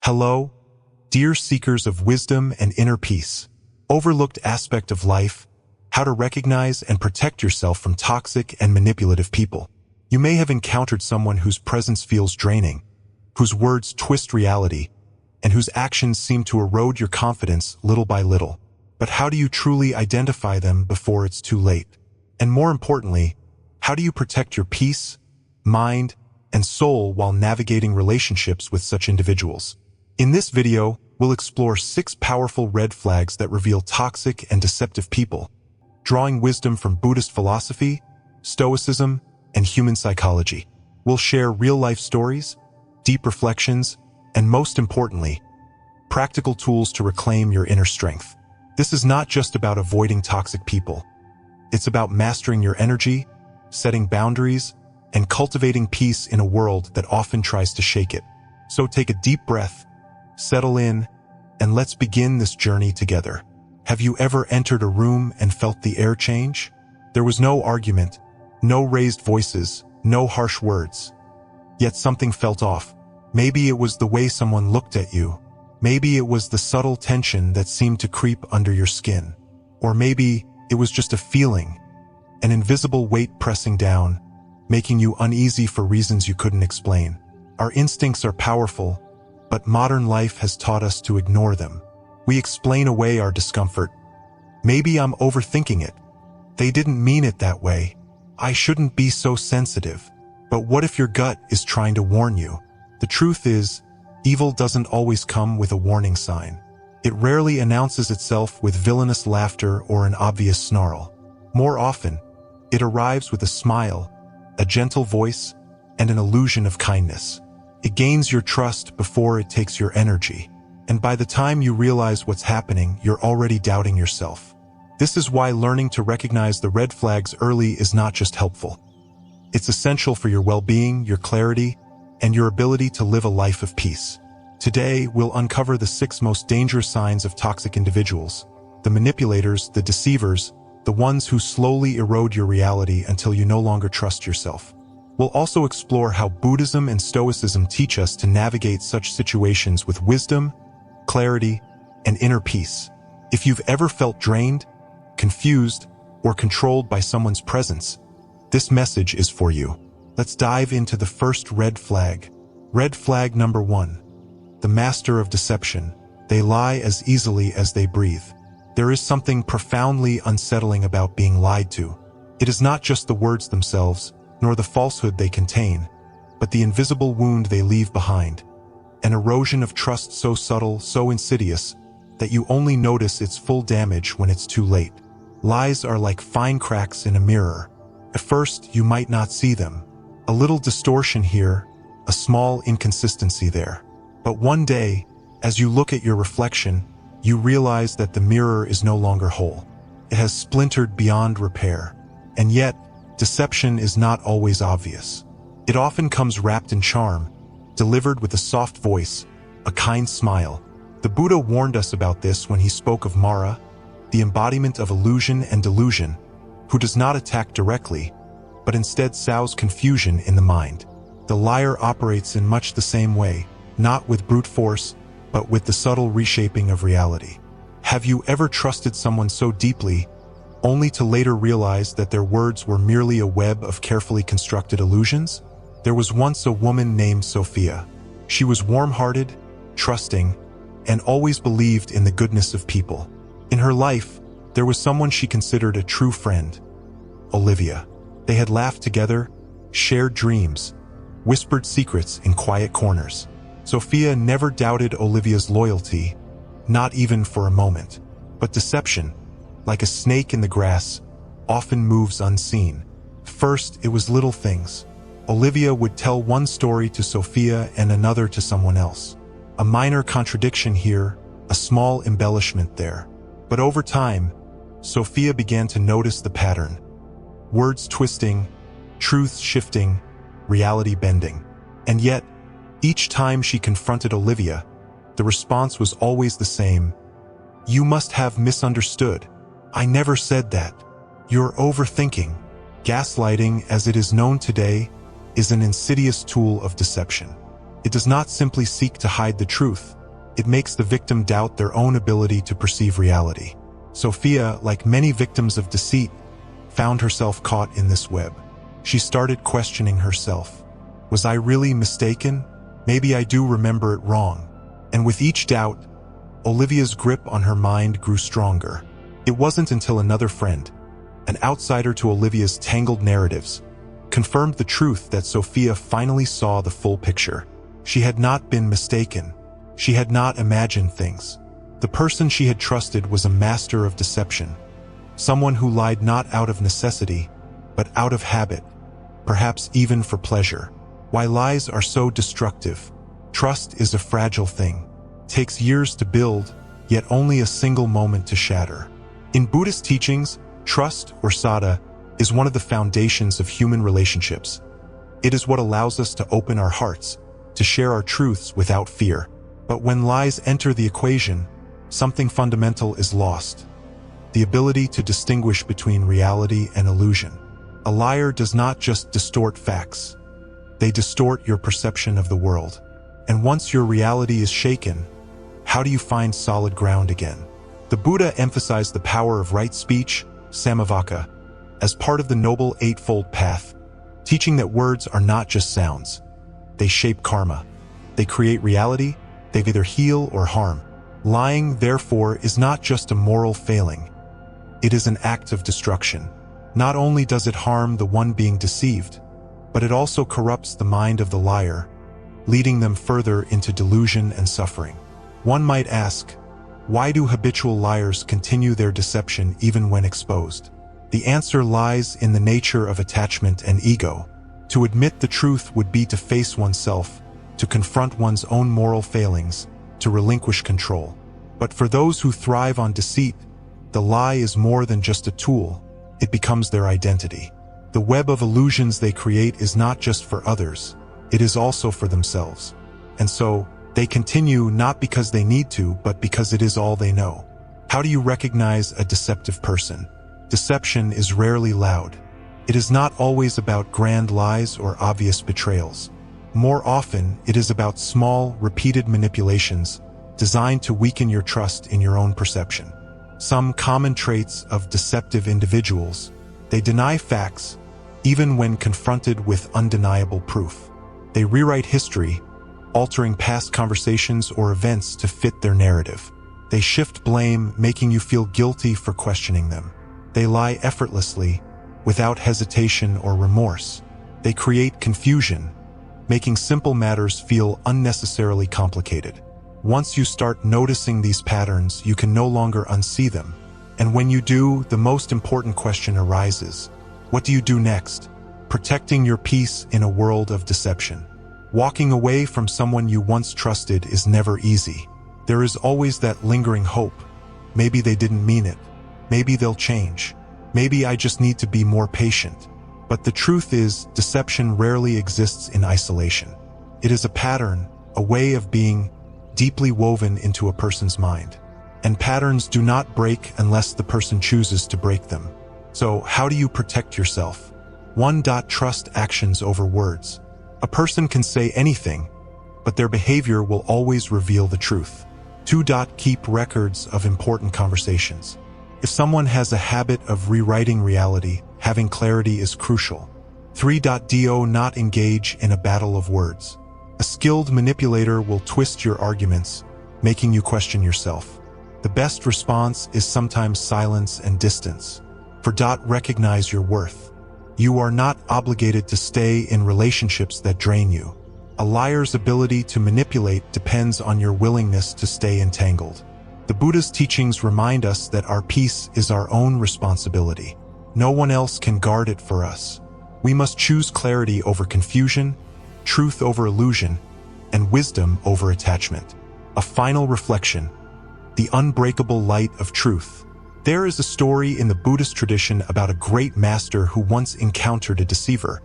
Hello, dear seekers of wisdom and inner peace. Overlooked aspect of life, how to recognize and protect yourself from toxic and manipulative people. You may have encountered someone whose presence feels draining, whose words twist reality, and whose actions seem to erode your confidence little by little. But how do you truly identify them before it's too late? And more importantly, how do you protect your peace, mind, and soul while navigating relationships with such individuals? In this video, we'll explore 6 powerful red flags that reveal toxic and deceptive people, drawing wisdom from Buddhist philosophy, Stoicism, and human psychology. We'll share real-life stories, deep reflections, and most importantly, practical tools to reclaim your inner strength. This is not just about avoiding toxic people. It's about mastering your energy, setting boundaries, and cultivating peace in a world that often tries to shake it. So take a deep breath, settle in, and let's begin this journey together. Have you ever entered a room and felt the air change? There was no argument, no raised voices, no harsh words. Yet something felt off. Maybe it was the way someone looked at you. Maybe it was the subtle tension that seemed to creep under your skin. Or maybe it was just a feeling, an invisible weight pressing down, making you uneasy for reasons you couldn't explain. Our instincts are powerful, but modern life has taught us to ignore them. We explain away our discomfort. Maybe I'm overthinking it. They didn't mean it that way. I shouldn't be so sensitive. But what if your gut is trying to warn you? The truth is, evil doesn't always come with a warning sign. It rarely announces itself with villainous laughter or an obvious snarl. More often, it arrives with a smile, a gentle voice, and an illusion of kindness. It gains your trust before it takes your energy. And by the time you realize what's happening, you're already doubting yourself. This is why learning to recognize the red flags early is not just helpful. It's essential for your well-being, your clarity, and your ability to live a life of peace. Today, we'll uncover the 6 most dangerous signs of toxic individuals, the manipulators, the deceivers, the ones who slowly erode your reality until you no longer trust yourself. We'll also explore how Buddhism and Stoicism teach us to navigate such situations with wisdom, clarity, and inner peace. If you've ever felt drained, confused, or controlled by someone's presence, this message is for you. Let's dive into the first red flag. Red flag number 1. The master of deception. They lie as easily as they breathe. There is something profoundly unsettling about being lied to. It is not just the words themselves, nor the falsehood they contain, but the invisible wound they leave behind. An erosion of trust so subtle, so insidious, that you only notice its full damage when it's too late. Lies are like fine cracks in a mirror. At first, you might not see them. A little distortion here, a small inconsistency there. But one day, as you look at your reflection, you realize that the mirror is no longer whole. It has splintered beyond repair. And yet, deception is not always obvious. It often comes wrapped in charm, delivered with a soft voice, a kind smile. The Buddha warned us about this when he spoke of Mara, the embodiment of illusion and delusion, who does not attack directly, but instead sows confusion in the mind. The liar operates in much the same way, not with brute force, but with the subtle reshaping of reality. Have you ever trusted someone so deeply, only to later realize that their words were merely a web of carefully constructed illusions? There was once a woman named Sophia. She was warm-hearted, trusting, and always believed in the goodness of people. In her life, there was someone she considered a true friend, Olivia. They had laughed together, shared dreams, whispered secrets in quiet corners. Sophia never doubted Olivia's loyalty, not even for a moment. But deception, like a snake in the grass, often moves unseen. First, it was little things. Olivia would tell one story to Sophia and another to someone else. A minor contradiction here, a small embellishment there. But over time, Sophia began to notice the pattern. Words twisting, truth shifting, reality bending. And yet, each time she confronted Olivia, the response was always the same. "You must have misunderstood. I never said that. You're overthinking." Gaslighting, as it is known today, is an insidious tool of deception. It does not simply seek to hide the truth. It makes the victim doubt their own ability to perceive reality. Sophia, like many victims of deceit, found herself caught in this web. She started questioning herself. Was I really mistaken? Maybe I do remember it wrong. And with each doubt, Olivia's grip on her mind grew stronger. It wasn't until another friend, an outsider to Olivia's tangled narratives, confirmed the truth that Sophia finally saw the full picture. She had not been mistaken. She had not imagined things. The person she had trusted was a master of deception, someone who lied not out of necessity, but out of habit, perhaps even for pleasure. Why lies are so destructive. Trust is a fragile thing. Takes years to build, yet only a single moment to shatter. In Buddhist teachings, trust, or saddha, is one of the foundations of human relationships. It is what allows us to open our hearts, to share our truths without fear. But when lies enter the equation, something fundamental is lost: the ability to distinguish between reality and illusion. A liar does not just distort facts. They distort your perception of the world. And once your reality is shaken, how do you find solid ground again? The Buddha emphasized the power of right speech, samavaka, as part of the Noble Eightfold Path, teaching that words are not just sounds. They shape karma. They create reality. They either heal or harm. Lying, therefore, is not just a moral failing. It is an act of destruction. Not only does it harm the one being deceived, but it also corrupts the mind of the liar, leading them further into delusion and suffering. One might ask, why do habitual liars continue their deception even when exposed? The answer lies in the nature of attachment and ego. To admit the truth would be to face oneself, to confront one's own moral failings, to relinquish control. But for those who thrive on deceit, the lie is more than just a tool. It becomes their identity. The web of illusions they create is not just for others, it is also for themselves. And so, they continue not because they need to, but because it is all they know. How do you recognize a deceptive person? Deception is rarely loud. It is not always about grand lies or obvious betrayals. More often, it is about small, repeated manipulations designed to weaken your trust in your own perception. Some common traits of deceptive individuals: they deny facts, even when confronted with undeniable proof. They rewrite history, altering past conversations or events to fit their narrative. They shift blame, making you feel guilty for questioning them. They lie effortlessly, without hesitation or remorse. They create confusion, making simple matters feel unnecessarily complicated. Once you start noticing these patterns, you can no longer unsee them. And when you do, the most important question arises: what do you do next? Protecting your peace in a world of deception. Walking away from someone you once trusted is never easy. There is always that lingering hope. Maybe they didn't mean it. Maybe they'll change. Maybe I just need to be more patient. But the truth is, deception rarely exists in isolation. It is a pattern, a way of being, deeply woven into a person's mind. And patterns do not break unless the person chooses to break them. So, how do you protect yourself? 1. Trust actions over words. A person can say anything, but their behavior will always reveal the truth. 2. Keep records of important conversations. If someone has a habit of rewriting reality, having clarity is crucial. 3. Do not engage in a battle of words. A skilled manipulator will twist your arguments, making you question yourself. The best response is sometimes silence and distance. 4. Recognize your worth. You are not obligated to stay in relationships that drain you. A liar's ability to manipulate depends on your willingness to stay entangled. The Buddha's teachings remind us that our peace is our own responsibility. No one else can guard it for us. We must choose clarity over confusion, truth over illusion, and wisdom over attachment. A final reflection: the unbreakable light of truth. There is a story in the Buddhist tradition about a great master who once encountered a deceiver,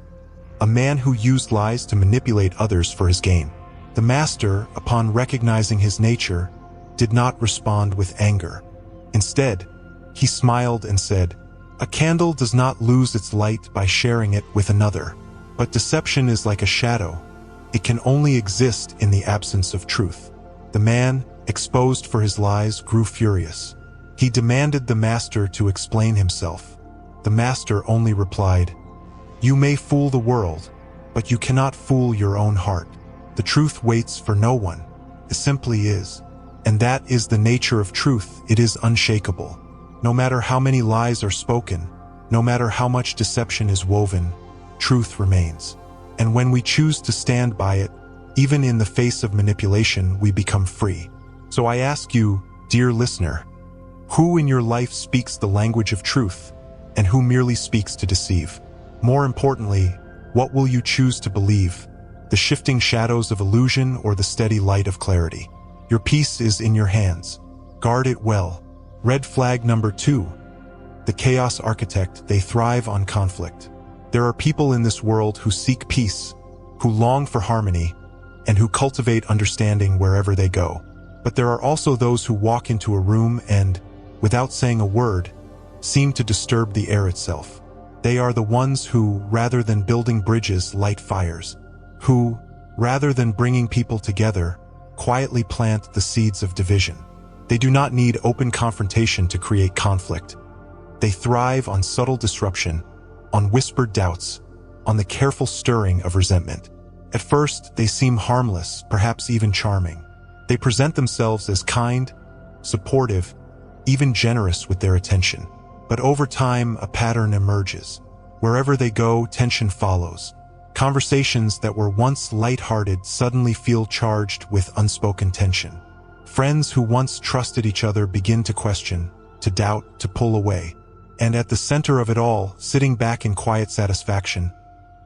a man who used lies to manipulate others for his gain. The master, upon recognizing his nature, did not respond with anger. Instead, he smiled and said, "A candle does not lose its light by sharing it with another, but deception is like a shadow. It can only exist in the absence of truth." The man, exposed for his lies, grew furious. He demanded the master to explain himself. The master only replied, "You may fool the world, but you cannot fool your own heart. The truth waits for no one. It simply is. And that is the nature of truth. It is unshakable. No matter how many lies are spoken, no matter how much deception is woven, truth remains. And when we choose to stand by it, even in the face of manipulation, we become free." So I ask you, dear listener, who in your life speaks the language of truth, and who merely speaks to deceive? More importantly, what will you choose to believe? The shifting shadows of illusion or the steady light of clarity? Your peace is in your hands. Guard it well. Red flag number 2. The chaos architect. They thrive on conflict. There are people in this world who seek peace, who long for harmony, and who cultivate understanding wherever they go. But there are also those who walk into a room and, without saying a word, seem to disturb the air itself. They are the ones who, rather than building bridges, light fires. Who, rather than bringing people together, quietly plant the seeds of division. They do not need open confrontation to create conflict. They thrive on subtle disruption, on whispered doubts, on the careful stirring of resentment. At first, they seem harmless, perhaps even charming. They present themselves as kind, supportive, even generous with their attention. But over time, a pattern emerges. Wherever they go, tension follows. Conversations that were once light-hearted suddenly feel charged with unspoken tension. Friends who once trusted each other begin to question, to doubt, to pull away. And at the center of it all, sitting back in quiet satisfaction,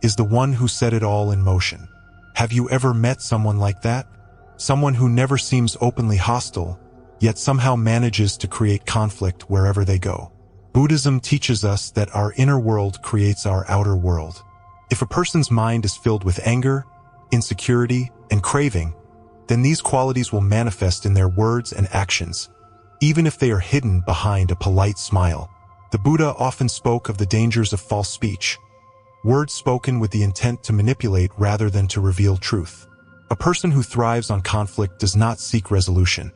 is the one who set it all in motion. Have you ever met someone like that? Someone who never seems openly hostile, yet somehow manages to create conflict wherever they go. Buddhism teaches us that our inner world creates our outer world. If a person's mind is filled with anger, insecurity, and craving, then these qualities will manifest in their words and actions, even if they are hidden behind a polite smile. The Buddha often spoke of the dangers of false speech, words spoken with the intent to manipulate rather than to reveal truth. A person who thrives on conflict does not seek resolution.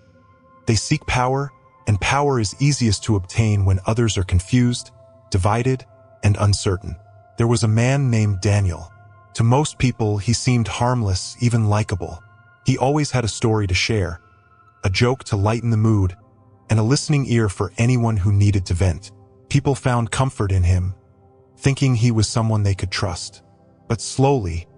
They seek power, and power is easiest to obtain when others are confused, divided, and uncertain. There was a man named Daniel. To most people, he seemed harmless, even likable. He always had a story to share, a joke to lighten the mood, and a listening ear for anyone who needed to vent. People found comfort in him, thinking he was someone they could trust. But slowly,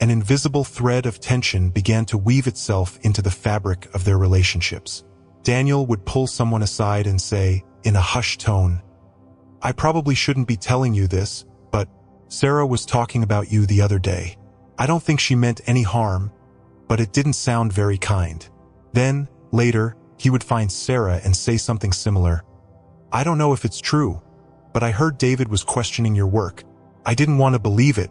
an invisible thread of tension began to weave itself into the fabric of their relationships. Daniel would pull someone aside and say, in a hushed tone, "I probably shouldn't be telling you this, but Sarah was talking about you the other day. I don't think she meant any harm, but it didn't sound very kind." Then, later, he would find Sarah and say something similar. "I don't know if it's true, but I heard David was questioning your work. I didn't want to believe it,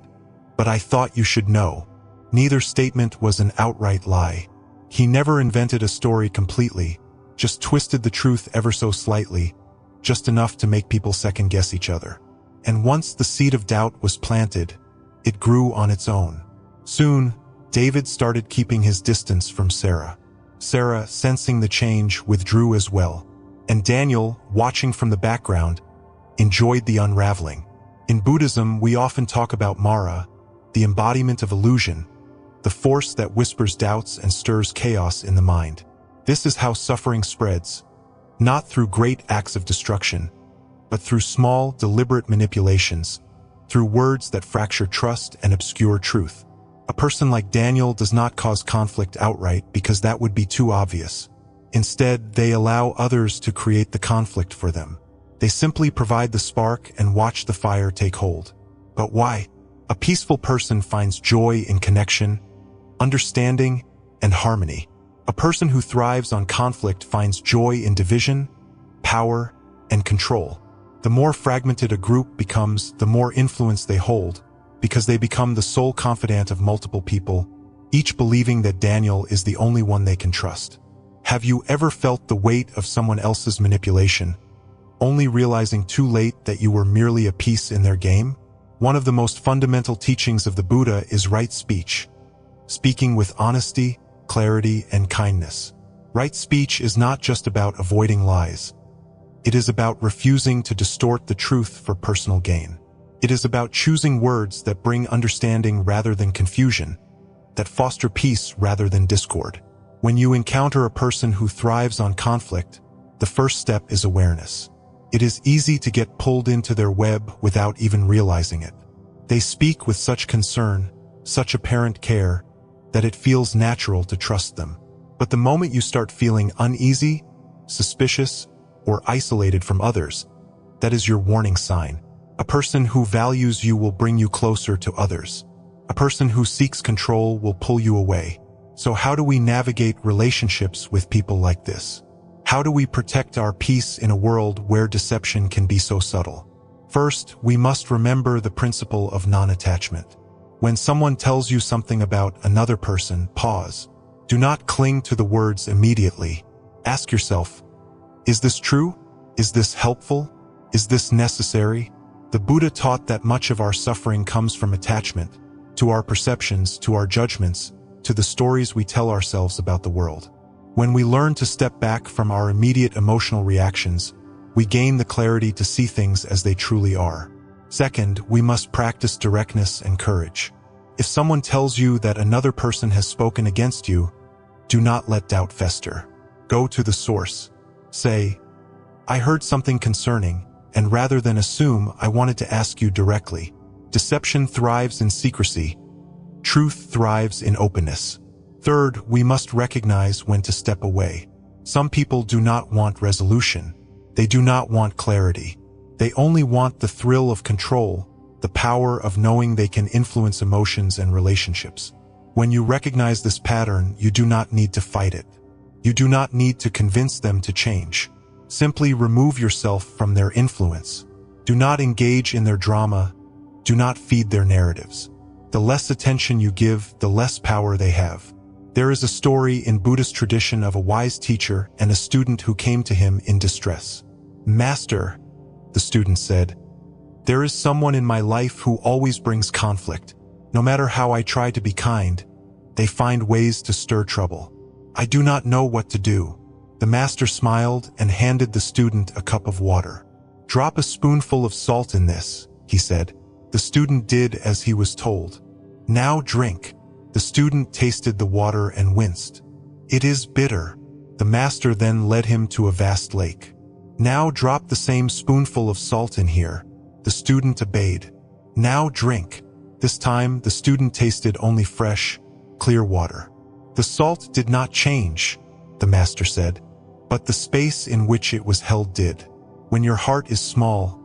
but I thought you should know." Neither statement was an outright lie. He never invented a story completely, just twisted the truth ever so slightly, just enough to make people second-guess each other. And once the seed of doubt was planted, it grew on its own. Soon, David started keeping his distance from Sarah. Sarah, sensing the change, withdrew as well. And Daniel, watching from the background, enjoyed the unraveling. In Buddhism, we often talk about Mara, the embodiment of illusion, the force that whispers doubts and stirs chaos in the mind. This is how suffering spreads, not through great acts of destruction, but through small, deliberate manipulations, through words that fracture trust and obscure truth. A person like Daniel does not cause conflict outright because that would be too obvious. Instead, they allow others to create the conflict for them. They simply provide the spark and watch the fire take hold. But why? A peaceful person finds joy in connection, understanding, and harmony. A person who thrives on conflict finds joy in division, power, and control. The more fragmented a group becomes, the more influence they hold, because they become the sole confidant of multiple people, each believing that Daniel is the only one they can trust. Have you ever felt the weight of someone else's manipulation, only realizing too late that you were merely a piece in their game? One of the most fundamental teachings of the Buddha is right speech, speaking with honesty, clarity, and kindness. Right speech is not just about avoiding lies. It is about refusing to distort the truth for personal gain. It is about choosing words that bring understanding rather than confusion, that foster peace rather than discord. When you encounter a person who thrives on conflict, the first step is awareness. It is easy to get pulled into their web without even realizing it. They speak with such concern, such apparent care, that it feels natural to trust them. But the moment you start feeling uneasy, suspicious, or isolated from others, that is your warning sign. A person who values you will bring you closer to others. A person who seeks control will pull you away. So how do we navigate relationships with people like this? How do we protect our peace in a world where deception can be so subtle? First, we must remember the principle of non-attachment. When someone tells you something about another person, pause. Do not cling to the words immediately. Ask yourself, is this true? Is this helpful? Is this necessary? The Buddha taught that much of our suffering comes from attachment, to our perceptions, to our judgments, to the stories we tell ourselves about the world. When we learn to step back from our immediate emotional reactions, we gain the clarity to see things as they truly are. Second, we must practice directness and courage. If someone tells you that another person has spoken against you, do not let doubt fester. Go to the source. Say, I heard something concerning, and rather than assume, I wanted to ask you directly. Deception thrives in secrecy. Truth thrives in openness. Third, we must recognize when to step away. Some people do not want resolution. They do not want clarity. They only want the thrill of control, the power of knowing they can influence emotions and relationships. When you recognize this pattern, you do not need to fight it. You do not need to convince them to change. Simply remove yourself from their influence. Do not engage in their drama. Do not feed their narratives. The less attention you give, the less power they have. There is a story in Buddhist tradition of a wise teacher and a student who came to him in distress. Master, the student said, there is someone in my life who always brings conflict. No matter how I try to be kind, they find ways to stir trouble. I do not know what to do. The master smiled and handed the student a cup of water. Drop a spoonful of salt in this, he said. The student did as he was told. Now drink. The student tasted the water and winced. It is bitter. The master then led him to a vast lake. Now drop the same spoonful of salt in here. The student obeyed. Now drink. This time the student tasted only fresh, clear water. The salt did not change, the master said, but the space in which it was held did. When your heart is small,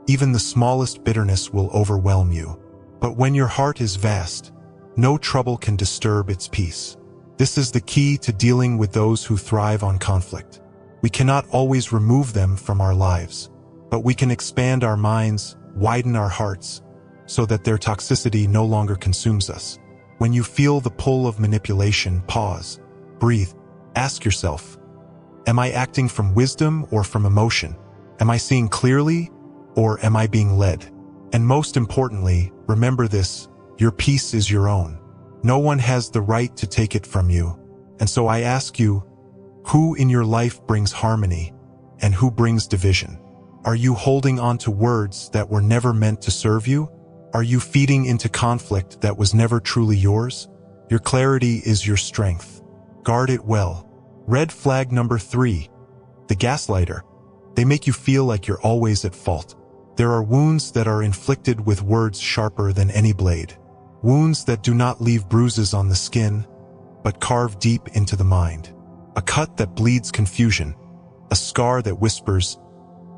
even the smallest bitterness will overwhelm you. But when your heart is vast, no trouble can disturb its peace. This is the key to dealing with those who thrive on conflict. We cannot always remove them from our lives, but we can expand our minds, widen our hearts, so that their toxicity no longer consumes us. When you feel the pull of manipulation, pause, breathe, ask yourself, am I acting from wisdom or from emotion? Am I seeing clearly or am I being led? And most importantly, remember this, your peace is your own. No one has the right to take it from you. And so I ask you, who in your life brings harmony and who brings division? Are you holding on to words that were never meant to serve you? Are you feeding into conflict that was never truly yours? Your clarity is your strength. Guard it well. Red flag number 3. The gaslighter. They make you feel like you're always at fault. There are wounds that are inflicted with words sharper than any blade. Wounds that do not leave bruises on the skin, but carve deep into the mind. A cut that bleeds confusion. A scar that whispers,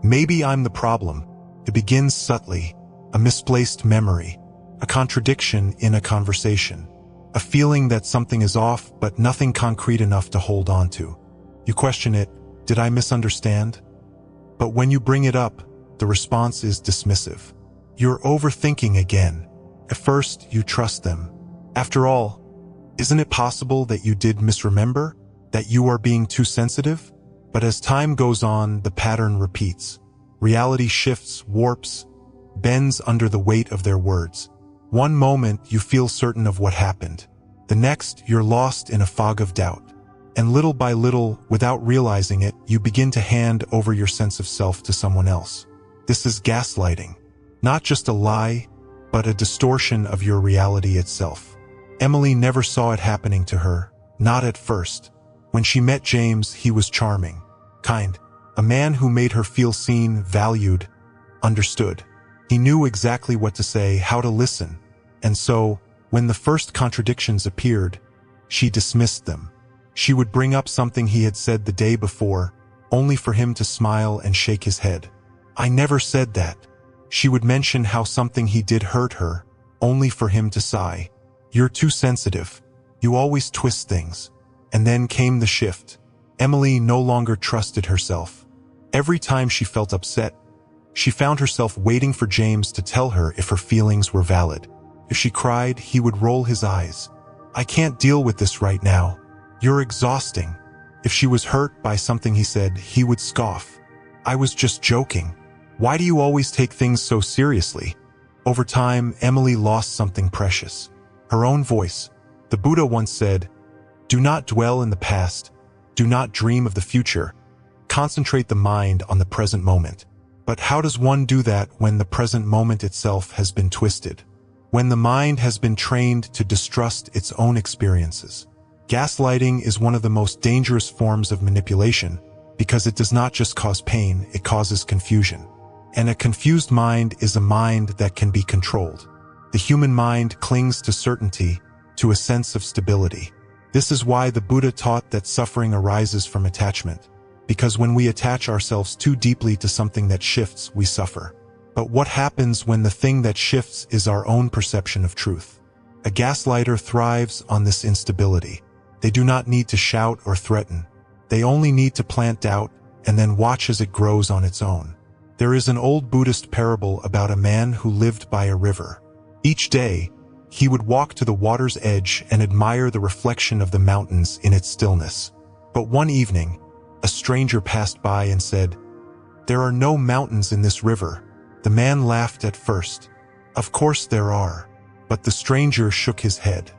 maybe I'm the problem. It begins subtly. A misplaced memory. A contradiction in a conversation. A feeling that something is off, but nothing concrete enough to hold on to. You question it, did I misunderstand? But when you bring it up, the response is dismissive. You're overthinking again. At first, you trust them. After all, isn't it possible that you did misremember? That you are being too sensitive? But as time goes on, the pattern repeats. Reality shifts, warps, bends under the weight of their words. One moment, you feel certain of what happened. The next, you're lost in a fog of doubt. And little by little, without realizing it, you begin to hand over your sense of self to someone else. This is gaslighting. Not just a lie, but a distortion of your reality itself. Emily never saw it happening to her, not at first. When she met James, he was charming, kind, a man who made her feel seen, valued, understood. He knew exactly what to say, how to listen. And so, when the first contradictions appeared, she dismissed them. She would bring up something he had said the day before, only for him to smile and shake his head. "I never said that." She would mention how something he did hurt her, only for him to sigh. "You're too sensitive. You always twist things." And then came the shift. Emily no longer trusted herself. Every time she felt upset, she found herself waiting for James to tell her if her feelings were valid. If she cried, he would roll his eyes. "I can't deal with this right now. You're exhausting." If she was hurt by something he said, he would scoff. "I was just joking. Why do you always take things so seriously?" Over time, Emily lost something precious. Her own voice. The Buddha once said, "Do not dwell in the past. Do not dream of the future. Concentrate the mind on the present moment." But how does one do that when the present moment itself has been twisted? When the mind has been trained to distrust its own experiences? Gaslighting is one of the most dangerous forms of manipulation because it does not just cause pain, it causes confusion. And a confused mind is a mind that can be controlled. The human mind clings to certainty, to a sense of stability. This is why the Buddha taught that suffering arises from attachment, because when we attach ourselves too deeply to something that shifts, we suffer. But what happens when the thing that shifts is our own perception of truth? A gaslighter thrives on this instability. They do not need to shout or threaten. They only need to plant doubt and then watch as it grows on its own. There is an old Buddhist parable about a man who lived by a river. Each day, he would walk to the water's edge and admire the reflection of the mountains in its stillness. But one evening, a stranger passed by and said, "There are no mountains in this river." The man laughed at first. "Of course there are." But the stranger shook his head.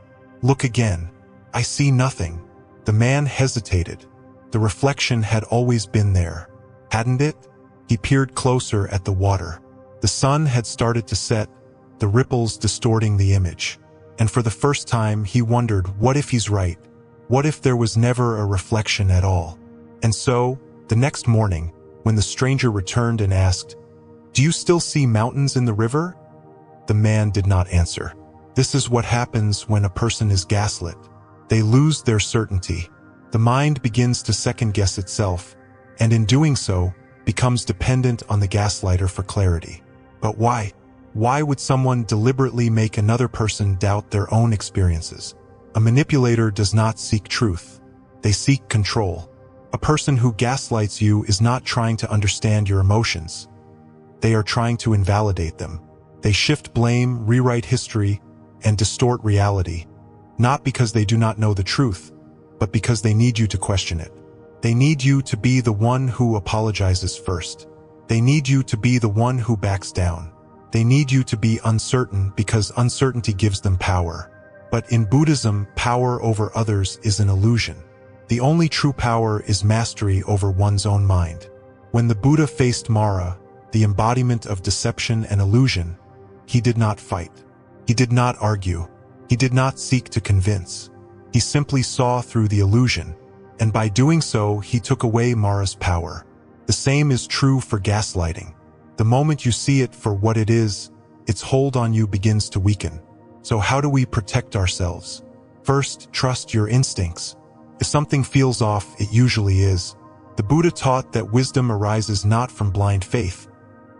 "Look again. I see nothing." The man hesitated. The reflection had always been there, hadn't it? He peered closer at the water. The sun had started to set, the ripples distorting the image. And for the first time, he wondered, what if he's right? What if there was never a reflection at all? And so, the next morning, when the stranger returned and asked, "Do you still see mountains in the river?" The man did not answer. This is what happens when a person is gaslit. They lose their certainty. The mind begins to second-guess itself, and in doing so, becomes dependent on the gaslighter for clarity. But why? Why would someone deliberately make another person doubt their own experiences? A manipulator does not seek truth. They seek control. A person who gaslights you is not trying to understand your emotions. They are trying to invalidate them. They shift blame, rewrite history, and distort reality, not because they do not know the truth, but because they need you to question it. They need you to be the one who apologizes first. They need you to be the one who backs down. They need you to be uncertain because uncertainty gives them power. But in Buddhism, power over others is an illusion. The only true power is mastery over one's own mind. When the Buddha faced Mara, the embodiment of deception and illusion, he did not fight. He did not argue. He did not seek to convince. He simply saw through the illusion, and by doing so, he took away Mara's power. The same is true for gaslighting. The moment you see it for what it is, its hold on you begins to weaken. So how do we protect ourselves? First, trust your instincts. If something feels off, it usually is. The Buddha taught that wisdom arises not from blind faith,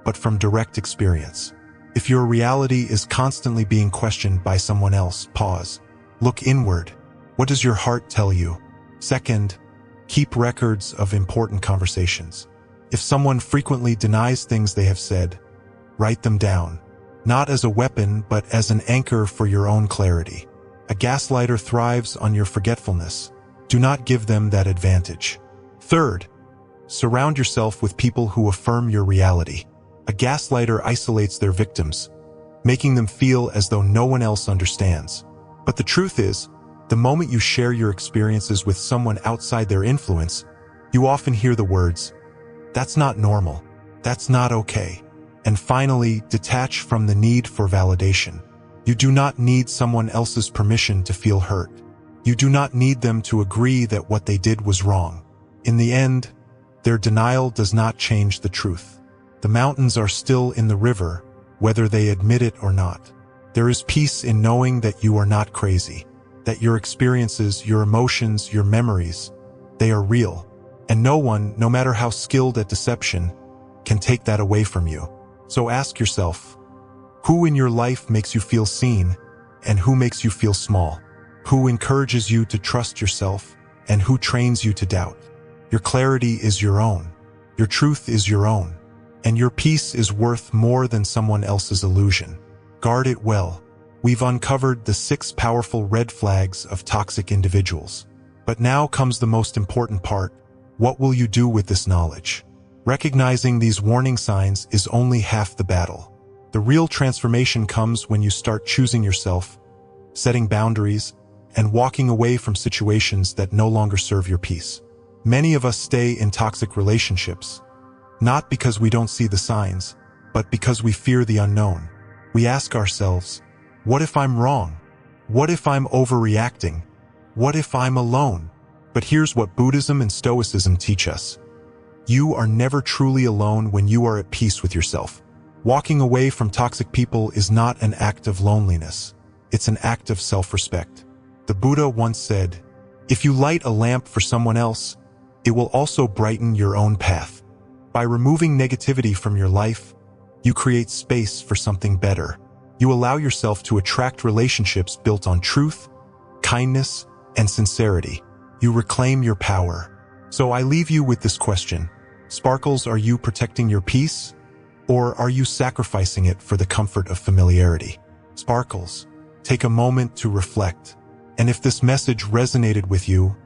but from direct experience. If your reality is constantly being questioned by someone else, pause. Look inward. What does your heart tell you? Second, keep records of important conversations. If someone frequently denies things they have said, write them down. Not as a weapon, but as an anchor for your own clarity. A gaslighter thrives on your forgetfulness. Do not give them that advantage. Third, surround yourself with people who affirm your reality. A gaslighter isolates their victims, making them feel as though no one else understands. But the truth is, The moment you share your experiences with someone outside their influence, you often hear the words, "That's not normal. That's not okay." And finally, detach from the need for validation. You do not need someone else's permission to feel hurt. You do not need them to agree that what they did was wrong. In the end, their denial does not change the truth. The mountains are still in the river, whether they admit it or not. There is peace in knowing that you are not crazy, that your experiences, your emotions, your memories, they are real. And no one, no matter how skilled at deception, can take that away from you. So ask yourself, who in your life makes you feel seen, and who makes you feel small? Who encourages you to trust yourself, and who trains you to doubt? Your clarity is your own. Your truth is your own. And your peace is worth more than someone else's illusion. Guard it well. We've uncovered the 6 powerful red flags of toxic individuals. But now comes the most important part. What will you do with this knowledge? Recognizing these warning signs is only half the battle. The real transformation comes when you start choosing yourself, setting boundaries, and walking away from situations that no longer serve your peace. Many of us stay in toxic relationships, not because we don't see the signs, but because we fear the unknown. We ask ourselves, what if I'm wrong? What if I'm overreacting? What if I'm alone? But here's what Buddhism and Stoicism teach us. You are never truly alone when you are at peace with yourself. Walking away from toxic people is not an act of loneliness. It's an act of self-respect. The Buddha once said, if you light a lamp for someone else, it will also brighten your own path. By removing negativity from your life, you create space for something better. You allow yourself to attract relationships built on truth, kindness, and sincerity. You reclaim your power. So I leave you with this question. Sparkles, are you protecting your peace? Or are you sacrificing it for the comfort of familiarity? Sparkles, take a moment to reflect. And if this message resonated with you,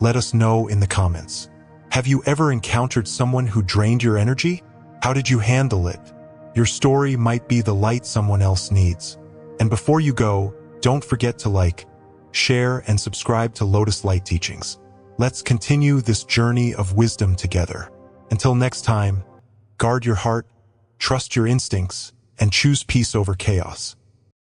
let us know in the comments. Have you ever encountered someone who drained your energy? How did you handle it? Your story might be the light someone else needs. And before you go, don't forget to like, share, and subscribe to Lotus Light Teachings. Let's continue this journey of wisdom together. Until next time, guard your heart, trust your instincts, and choose peace over chaos.